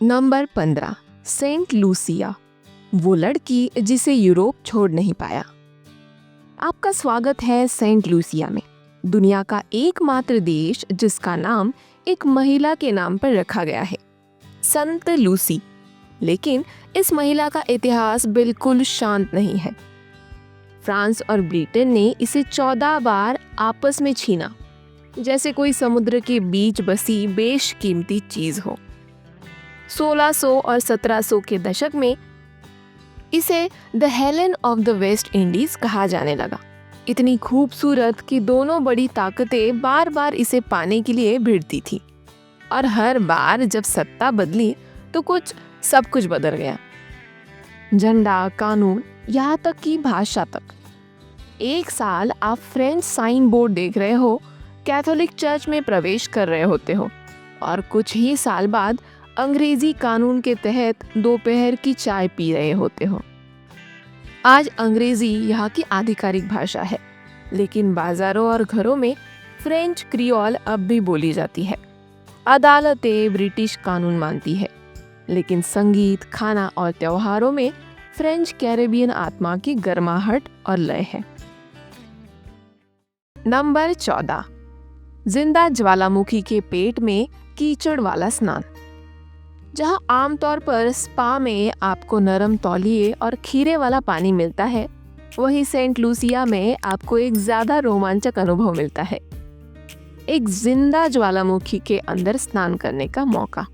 Number 15, Saint Lucia, वो लड़की जिसे यूरोप छोड़ नहीं पाया। आपका स्वागत है सेंट लूसिया में, दुनिया का एकमात्र देश जिसका नाम एक महिला के नाम पर रखा गया है, संत लूसी। लेकिन इस महिला का इतिहास बिल्कुल शांत नहीं है। फ्रांस और ब्रिटेन ने इसे 14 बार आपस में छीना, जैसे कोई समुद्र के बीच बसी बेशकीमती चीज हो। 1600 और 1700 के दशक में इसे the Helen of the West Indies कहा जाने लगा। इतनी खूबसूरत कि दोनों बड़ी ताकतें बार बार इसे पाने के लिए भिड़ती थी, और हर बार जब सत्ता बदली तो सब कुछ बदल गया। झंडा, कानून, यहाँ तक कि भाषा तक। एक साल आप फ्रेंच साइन बोर्ड देख रहे हो, कैथोलिक चर्च में प्रवेश कर रहे होते हो, और कुछ ही साल बाद अंग्रेजी कानून के तहत दोपहर की चाय पी रहे होते हो। आज अंग्रेजी यहाँ की आधिकारिक भाषा है, लेकिन बाजारों और घरों में फ्रेंच क्रियोल अब भी बोली जाती है। अदालतें ब्रिटिश कानून मानती है, लेकिन संगीत, खाना और त्योहारों में फ्रेंच कैरेबियन आत्मा की गर्माहट और लय है। नंबर 14, जिंदा ज्वालामुखी के पेट में कीचड़ वाला स्नान। जहां आमतौर पर स्पा में आपको नरम तौलिए और खीरे वाला पानी मिलता है, वहीं सेंट लूसिया में आपको एक ज्यादा रोमांचक अनुभव मिलता है, एक जिंदा ज्वालामुखी के अंदर स्नान करने का मौका।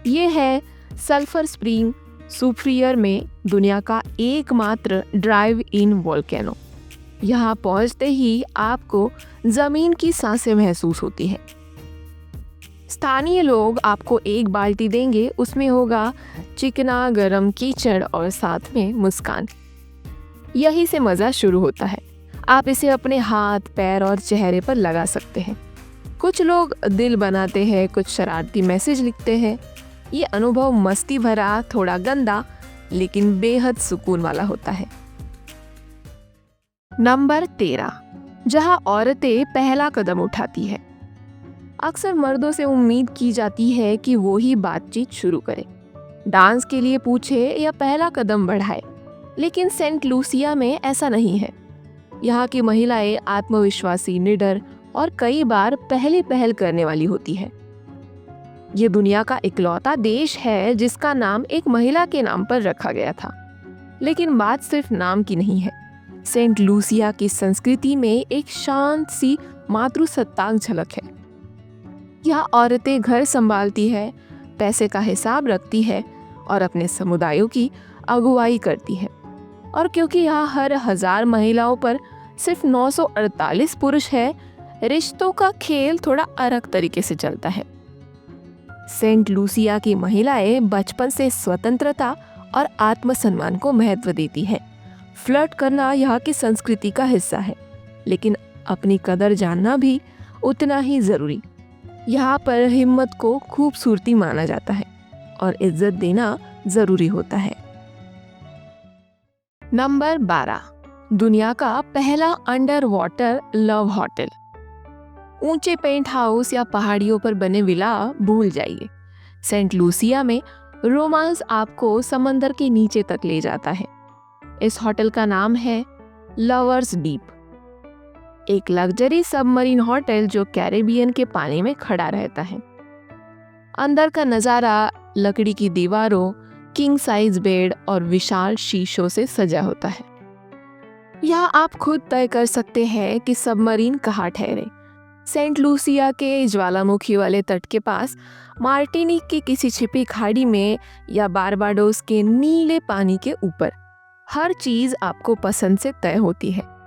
ये है सल्फर स्प्रिंग सुफ्रियर में दुनिया का एकमात्र ड्राइव इन वोल्केनो। यहाँ पहुंचते ही आपको जमीन की सांसें महसूस होती है। स्थानीय लोग आपको एक बाल्टी देंगे, उसमें होगा चिकना गरम कीचड़ और साथ में मुस्कान। यही से मज़ा शुरू होता है। आप इसे अपने हाथ, पैर और चेहरे पर लगा सकते हैं। कुछ लोग दिल बनाते हैं, कुछ शरारती मैसेज लिखते हैं। ये अनुभव मस्ती भरा, थोड़ा गंदा, लेकिन बेहद सुकून वाला होता है। नंबर 13, जहां औरतें पहला कदम उठाती है। अक्सर मर्दों से उम्मीद की जाती है कि वो ही बातचीत शुरू करे, डांस के लिए पूछे या पहला कदम बढ़ाए, लेकिन सेंट लूसिया में ऐसा नहीं है। यहाँ की महिलाएं आत्मविश्वासी, निडर और कई बार पहली पहल करने वाली होती है। ये दुनिया का इकलौता देश है जिसका नाम एक महिला के नाम पर रखा गया था, लेकिन बात सिर्फ नाम की नहीं है। सेंट लूसिया की संस्कृति में एक शांत सी मातृसत्ताक झलक है। यहाँ औरतें घर संभालती है, पैसे का हिसाब रखती है और अपने समुदायों की अगुवाई करती है। और क्योंकि यहाँ हर 1000 महिलाओं पर सिर्फ 948 पुरुष है, रिश्तों का खेल थोड़ा अलग तरीके से चलता है। सेंट लूसिया की महिलाएं बचपन से स्वतंत्रता और आत्मसम्मान को महत्व देती हैं। फ्लर्ट करना यहाँ की संस्कृति का हिस्सा है, लेकिन अपनी कदर जानना भी उतना ही जरूरी। यहाँ पर हिम्मत को खूबसूरती माना जाता है और इज्जत देना जरूरी होता है। नंबर 12, दुनिया का पहला अंडर वाटर लव होटल। ऊंचे पेंट हाउस या पहाड़ियों पर बने विला भूल जाइए। सेंट लूसिया में रोमांस आपको समंदर के नीचे तक ले जाता है। इस होटल का नाम है लवर्स डीप, एक लग्जरी सबमरीन होटल जो कैरेबियन के पानी में खड़ा रहता है। अंदर का नज़ारा लकड़ी की दीवारों, किंग साइज बेड और विशाल शीशों से सजा होता है। यहाँ आप खुद तय कर सकते हैं कि सबमरीन कहाँ ठहरे, सेंट लूसिया के ज्वालामुखी वाले तट के पास, मार्टिनिक की किसी छिपी खाड़ी में, या बारबाडोस के नीले पानी के ऊपर। हर चीज़ आपको पसंद से तय होती है।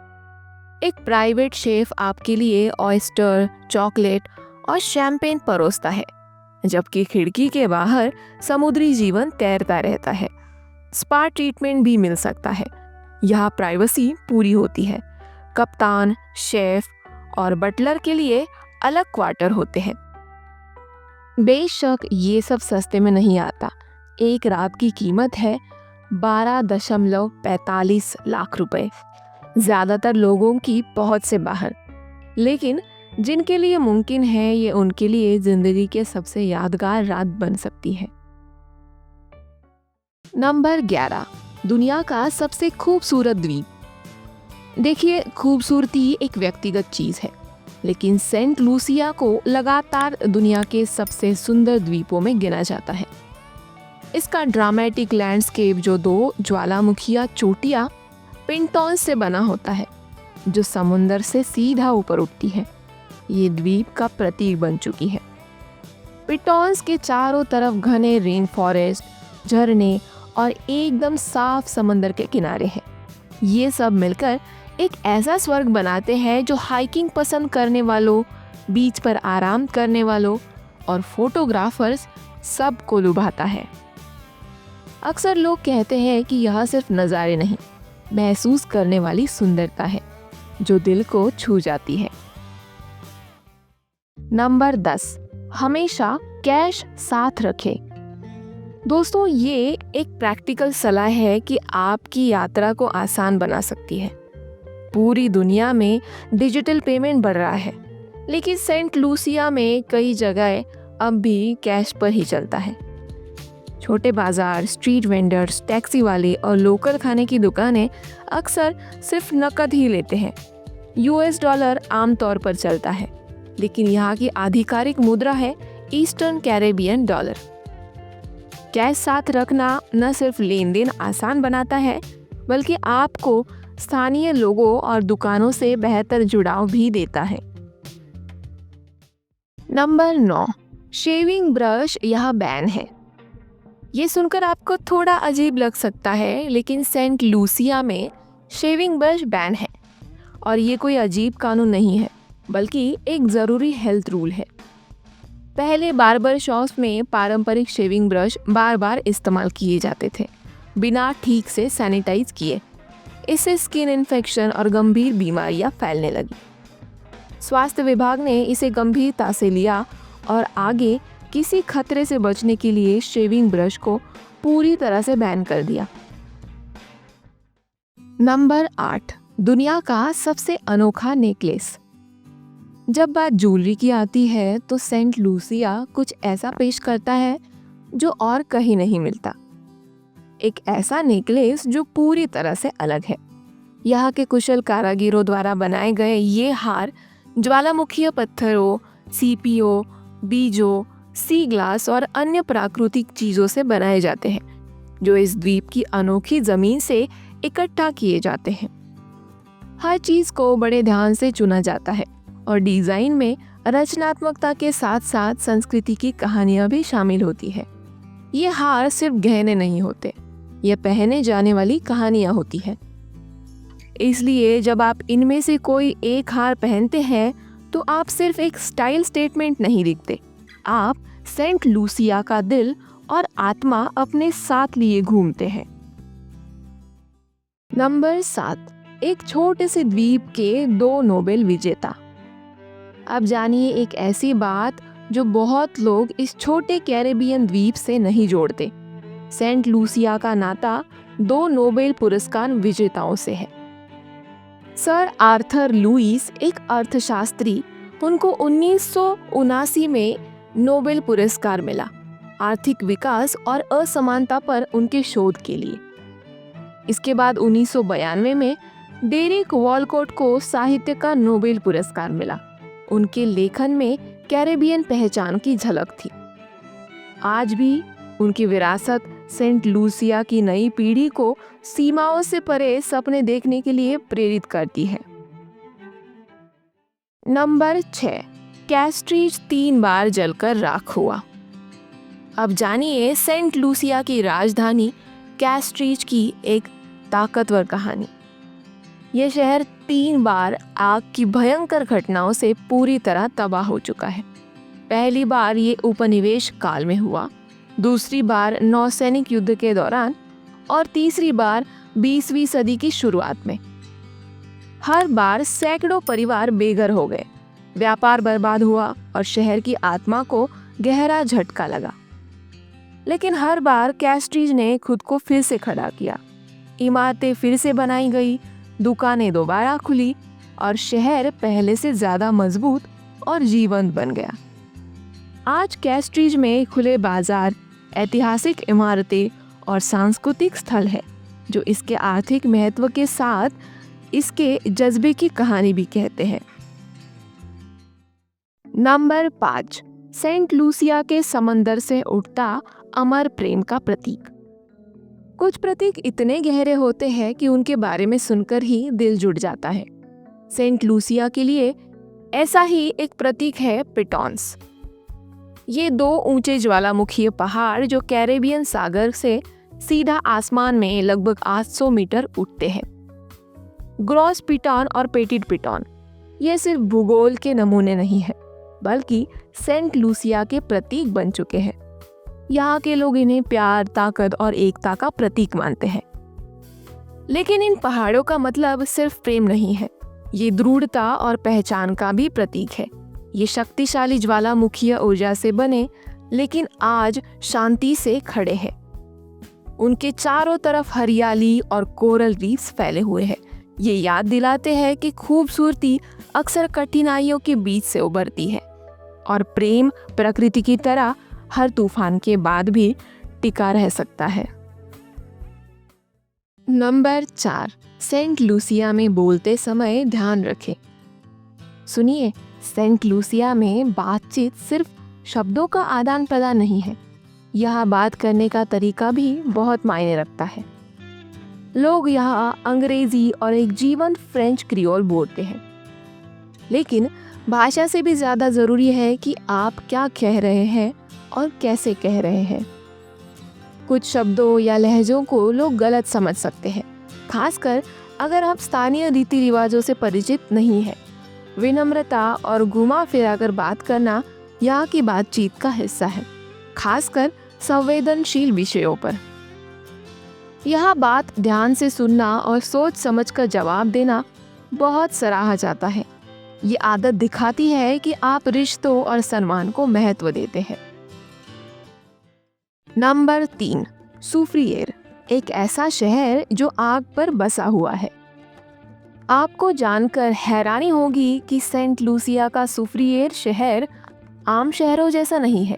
एक प्राइवेट शेफ आपके लिए ऑयस्टर, चॉकलेट और शैंपेन परोसता है, जबकि खिड़की के बाहर समुद्री जीवन तैरता रहता है। स्पा ट्रीटमेंट भी मिल सकता है। यहाँ प्राइवेसी पूरी होती है। कप्तान, शेफ और बटलर के लिए अलग क्वार्टर होते हैं। बेशक ये सब सस्ते में नहीं आता। एक रात की कीमत है 12.45 लाख रुपए, ज़्यादातर लोगों की पहुंच से बाहर। लेकिन जिनके लिए मुमकिन है, ये उनके लिए ज़िंदगी के सबसे यादगार रात बन सकती है। नंबर 11, दुनिया का सबसे खूबसूरत द्वीप। देखिए, खूबसूरती एक व्यक्तिगत चीज है, लेकिन सेंट लूसिया को लगातार दुनिया के सबसे सुंदर द्वीपों में गिना जाता है। इसका ड्रामेटिक लैंडस्केप जो दो ज्वालामुखिया चोटियां पिंटॉन्स से बना होता है, जो समुंदर से सीधा ऊपर उठती है, ये द्वीप का प्रतीक बन चुकी है। पिटॉन्स के चारों तरफ घने रेन फॉरेस्ट, झरने और एकदम साफ समंदर के किनारे हैं। ये सब मिलकर एक ऐसा स्वर्ग बनाते हैं जो हाइकिंग पसंद करने वालों, बीच पर आराम करने वालों और फोटोग्राफर्स सबको लुभाता है। अक्सर लोग कहते हैं कि यह सिर्फ नज़ारे नहीं, महसूस करने वाली सुंदरता है जो दिल को छू जाती है। नंबर 10, हमेशा कैश साथ रखें। दोस्तों, ये एक प्रैक्टिकल सलाह है कि आपकी यात्रा को आसान बना सकती है। पूरी दुनिया में डिजिटल पेमेंट बढ़ रहा है, लेकिन सेंट लूसिया में कई जगह अब भी कैश पर ही चलता है। छोटे बाजार, स्ट्रीट वेंडर्स, टैक्सी वाले और लोकल खाने की दुकानें अक्सर सिर्फ नकद ही लेते हैं। US डॉलर आमतौर पर चलता है, लेकिन यहाँ की आधिकारिक मुद्रा है ईस्टर्न कैरेबियन डॉलर। कैश साथ रखना न सिर्फ लेन देन आसान बनाता है, बल्कि आपको स्थानीय लोगों और दुकानों से बेहतर जुड़ाव भी देता है। नंबर 9, शेविंग ब्रश यहाँ बैन है। ये सुनकर आपको थोड़ा अजीब लग सकता है, लेकिन सेंट लूसिया में शेविंग ब्रश बैन है और ये कोई अजीब कानून नहीं है, बल्कि एक ज़रूरी हेल्थ रूल है। पहले बार्बर शॉप्स में पारंपरिक शेविंग ब्रश बार बार इस्तेमाल किए जाते थे, बिना ठीक से सैनिटाइज किए। इससे स्किन इन्फेक्शन और गंभीर बीमारियां फैलने लगी। स्वास्थ्य विभाग ने इसे गंभीरता से लिया और आगे किसी खतरे से बचने के लिए शेविंग ब्रश को पूरी तरह से बैन कर दिया। नंबर 8, दुनिया का सबसे अनोखा नेकलेस। जब बात ज्वेलरी की आती है तो सेंट लूसिया कुछ ऐसा पेश करता है जो और कहीं नहीं मिलता। एक ऐसा नेकलेस जो पूरी तरह से अलग है। यहाँ के कुशल कारीगरों द्वारा बनाए गए ये हार ज्वालामुखीय पत्थरों, सीपीओ, बीजों, सी ग्लास और अन्य प्राकृतिक चीजों से बनाए जाते हैं, जो इस द्वीप की अनोखी जमीन से इकट्ठा किए जाते हैं। हर चीज को बड़े ध्यान से चुना जाता है और डिजाइन में रचनात्मकता के साथ साथ संस्कृति की कहानियां भी शामिल होती है। ये हार सिर्फ गहने नहीं होते, ये पहने जाने वाली कहानियां होती है। इसलिए जब आप इनमें से कोई एक हार पहनते हैं तो आप सिर्फ एक स्टाइल स्टेटमेंट नहीं दिखते, आप सेंट लूसिया का दिल और आत्मा अपने साथ लिए घूमते हैं। नंबर 7, एक छोटे से द्वीप के 2 नोबेल विजेता। अब जानिए एक ऐसी बात जो बहुत लोग इस छोटे कैरेबियन द्वीप से नहीं जोड़ते। सेंट लूसिया का नाता 2 नोबेल पुरस्कार विजेताओं से है। सर आर्थर लुईस एक अर्थशास्त्री, उनको 1979 में नोबेल पुरस्कार मिला आर्थिक विकास और असमानता पर उनके शोध के लिए। इसके बाद 1992 में डेरिक वॉलकोट को साहित्य का नोबेल पुरस्कार मिला। उनके लेखन में कैरेबियन पहचान की झलक थी। आज भी उनकी विरासत सेंट लूसिया की नई पीढ़ी को सीमाओं से परे सपने देखने के लिए प्रेरित करती है। नंबर 6, कैस्ट्रीज 3 बार जलकर राख हुआ। अब जानिए सेंट लूसिया की राजधानी कैस्ट्रीज की एक ताकतवर कहानी। यह शहर 3 बार आग की भयंकर घटनाओं से पूरी तरह तबाह हो चुका है। पहली बार ये उपनिवेश काल में हुआ, दूसरी बार नौसैनिक युद्ध के दौरान और तीसरी बार 20वीं सदी की शुरुआत में। हर बार सैकड़ों परिवार बेघर हो गए, व्यापार बर्बाद हुआ और शहर की आत्मा को गहरा झटका लगा। लेकिन हर बार कैस्ट्रीज ने खुद को फिर से खड़ा किया। इमारतें फिर से बनाई गई, दुकानें दोबारा खुली और शहर पहले से ज्यादा मजबूत और जीवंत बन गया। आज कैस्ट्रीज में खुले बाजार, ऐतिहासिक इमारतें और सांस्कृतिक स्थल है जो इसके आर्थिक महत्व के साथ इसके जज्बे की कहानी भी कहते हैं। नंबर 5, सेंट लूसिया के समंदर से उठता अमर प्रेम का प्रतीक। कुछ प्रतीक इतने गहरे होते हैं कि उनके बारे में सुनकर ही दिल जुड़ जाता है। सेंट लूसिया के लिए ऐसा ही एक प्रतीक है पिटॉन्स। ये 2 ऊंचे ज्वालामुखीय पहाड़ जो कैरेबियन सागर से सीधा आसमान में लगभग 800 मीटर उठते हैं। ग्रॉस पिटॉन और पेटिट पिटॉन ये सिर्फ भूगोल के नमूने नहीं है, बल्कि सेंट लूसिया के प्रतीक बन चुके हैं। यहाँ के लोग इन्हें प्यार, ताकत और एकता का प्रतीक मानते हैं। लेकिन इन पहाड़ों का मतलब सिर्फ प्रेम नहीं है, ये दृढ़ता और पहचान का भी प्रतीक है। ये शक्तिशाली ज्वालामुखीय ऊर्जा से बने लेकिन आज शांति से खड़े हैं। उनके चारों तरफ हरियाली और कोरल रीफ्स फैले हुए हैं। ये याद दिलाते हैं कि खूबसूरती अक्सर कठिनाइयों के बीच से उभरती है और प्रेम प्रकृति की तरह हर तूफान के बाद भी टिका रह सकता है। नंबर 4, सेंट लूसिया में बोलते समय ध्यान रखें। सुनिए, सेंट लूसिया में बातचीत सिर्फ शब्दों का आदान प्रदान नहीं है, यहाँ बात करने का तरीका भी बहुत मायने रखता है। लोग यहाँ अंग्रेजी और एक जीवंत फ्रेंच क्रियोल बोलते हैं, लेकिन भाषा से भी ज़्यादा ज़रूरी है कि आप क्या कह रहे हैं और कैसे कह रहे हैं। कुछ शब्दों या लहजों को लोग गलत समझ सकते हैं, खासकर अगर आप स्थानीय रीति रिवाजों से परिचित नहीं हैं। विनम्रता और घुमा फिरा कर बात करना यहाँ की बातचीत का हिस्सा है, खासकर संवेदनशील विषयों पर। यह बात ध्यान से सुनना और सोच समझकर जवाब देना बहुत सराहा जाता है। ये आदत दिखाती है कि आप रिश्तों और सम्मान को महत्व देते हैं। नंबर 3, सुफ्रिएर, एक ऐसा शहर जो आग पर बसा हुआ है। आपको जानकर हैरानी होगी कि सेंट लूसिया का सुफ्रिएर शहर आम शहरों जैसा नहीं है।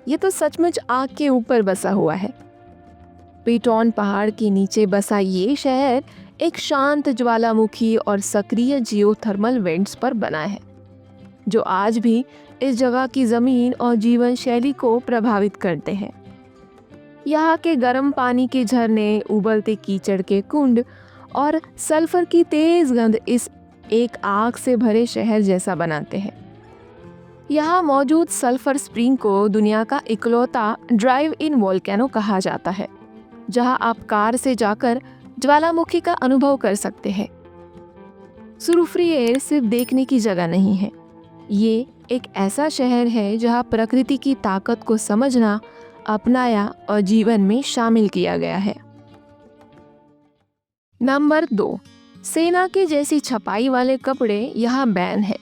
ये तो सचमुच आग के ऊपर बसा हुआ है। पिटॉन पहाड़ के नीचे बसा ये शहर एक शांत ज्वालामुखी और सक्रिय जियोथर्मल वेंट्स पर बना है, जो आज भी इस जगह की जमीन और जीवन शैली को प्रभावित करते हैं। यहाँ के गर्म पानी के झरने, उबलते कीचड़ के कुंड और सल्फर की तेज गंध इस एक आग से भरे शहर जैसा बनाते हैं। यहाँ मौजूद सल्फर स्प्रिंग को दुनिया का इकलौता ड्राइव इन वोल्केनो कहा जाता है, जहाँ आप कार से जाकर ज्वालामुखी का अनुभव कर सकते हैं। सुफ्रिएर सिर्फ देखने की जगह नहीं है, ये एक ऐसा शहर है जहाँ प्रकृति की ताकत को समझना, अपनाया और जीवन में शामिल किया गया है। नंबर 2, सेना के जैसी छपाई वाले कपड़े यहाँ बैन है।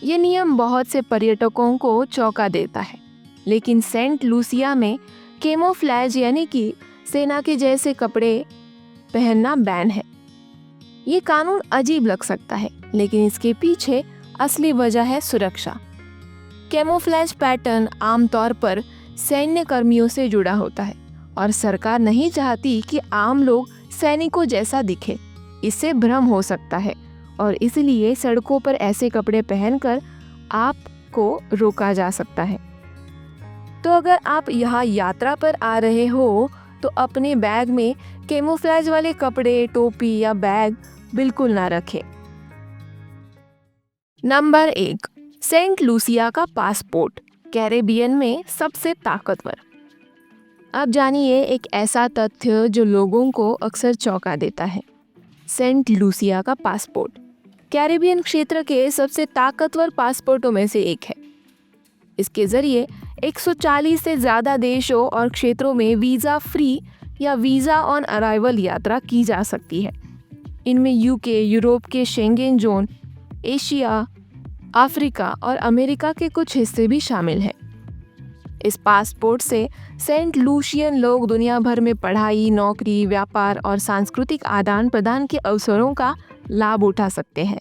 ये नियम बहुत से पर्यटकों को चौंका देता है, लेकिन सेंट लूसिया में कैमोफ्लेज यानी कि सेना के जैसे कपड़े पहनना बैन है। ये कानून अजीब लग सकता है, लेकिन इसके पीछे असली वजह है सुरक्षा। कैमोफ्लेज पैटर्न आमतौर पर सैन्य कर्मियों से जुड़ा होता है और सरकार नहीं चाहती कि आम लोग सैनिकों जैसा दिखे। इससे भ्रम हो सकता है और इसलिए सड़कों पर ऐसे कपड़े पहनकर आपको रोका जा सकता है। तो अगर आप यहाँ यात्रा पर आ रहे हो तो अपने बैग में कैमोफ्लेज वाले कपड़े, टोपी या बैग बिल्कुल ना रखें। नंबर 1, सेंट लूसिया का पासपोर्ट, कैरेबियन में सबसे ताकतवर। अब जानिए एक ऐसा तथ्य जो लोगों को अक्सर चौंका देता है। सेंट लूसिया का पासपोर्ट कैरेबियन क्षेत्र के सबसे ताकतवर पासपोर्टों में से एक है। इसके जरिए 140 से ज़्यादा देशों और क्षेत्रों में वीज़ा फ्री या वीज़ा ऑन अराइवल यात्रा की जा सकती है। इनमें यूके, यूरोप के शेंगेन जोन, एशिया, अफ्रीका और अमेरिका के कुछ हिस्से भी शामिल हैं। इस पासपोर्ट से सेंट लूसियन लोग दुनिया भर में पढ़ाई, नौकरी, व्यापार और सांस्कृतिक आदान प्रदान के अवसरों का लाभ उठा सकते हैं।